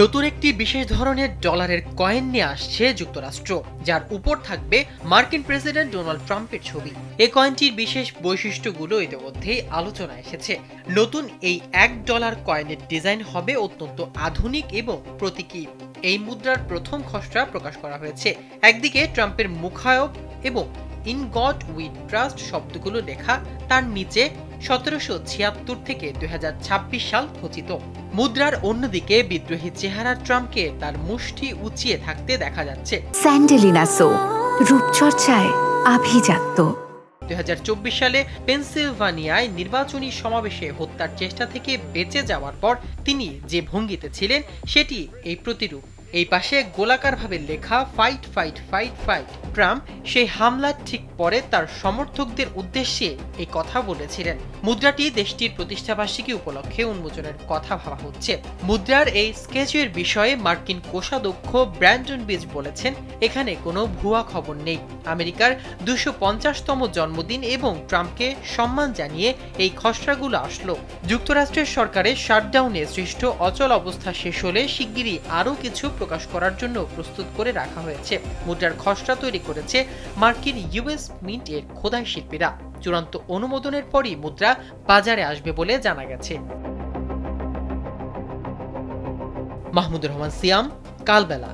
নতুন একটি বিশেষ ধরনের ডলারের কয়েন নিয়ে আসছে যুক্তরাষ্ট্র, যার উপর থাকবে মার্কিন প্রেসিডেন্ট ডোনাল্ড ট্রাম্পের ছবি। এই কয়েনটির বিশেষ বৈশিষ্ট্যগুলো ইতিমধ্যেই আলোচনায় এসেছে। নতুন এই $1 কয়েনের ডিজাইন হবে অত্যন্ত আধুনিক এবং প্রতীকী। এই মুদ্রার প্রথম খসড়া প্রকাশ করা হয়েছে। একদিকে ট্রাম্পের মুখায়ব এবং ইন গড উই ট্রাস্ট শব্দগুলো লেখা, তার নিচে 1776 থেকে 2026 সাল খচিত। মুদ্রার অন্যদিকে বিদ্রোহী চেহারা ট্রাম্পকে তার মুষ্টি উঁচিয়ে থাকতে দেখা যাচ্ছে। স্যান্ডেলিনা সো, রূপচর্চায় আভিজাত্য। 2024 সালে পেনসিলভানিয়ায় নির্বাচনী সমাবেশে হত্যার চেষ্টা থেকে বেঁচে যাওয়ার পর তিনি যে ভঙ্গিতে ছিলেন সেটি এই প্রতিরূপ। এই পাশে গোলাকারভাবে লেখা fight fight fight fight. Trump সেই হামলার ঠিক পরে তার সমর্থকদের উদ্দেশ্যে এই কথা বলেছিলেন। মুদ্রাটি দেশটির প্রতিষ্ঠাবার্ষিকী উপলক্ষে উন্মোচনের কথা ভাবা হচ্ছে। মুদ্রার এই স্কেচের বিষয়ে মার্কিন কোষাধ্যক্ষ ব্র্যান্ডন বিজ বলেছেন, এখানে কোনো ভুয়া খবর নেই। আমেরিকার 250তম জন্মদিন এবং ট্রাম্পকে সম্মান জানিয়ে এই খসড়াগুলো আসলো। যুক্তরাষ্ট্রের সরকারের শাটডাউনে সৃষ্ট অচল অবস্থা শেষ হলে শিগগিরই আরও কিছু প্রকাশ করার জন্য প্রস্তুত করে রাখা হয়েছে। মুদ্রার খসড়া তৈরি করেছে মার্কিন ইউএস মিন্ট এর খোদাই শিল্পীরা। চূড়ান্ত অনুমোদনের পরই মুদ্রা বাজারে আসবে বলে জানা গেছে। মাহমুদুর রহমান সিয়াম, কালবেলা।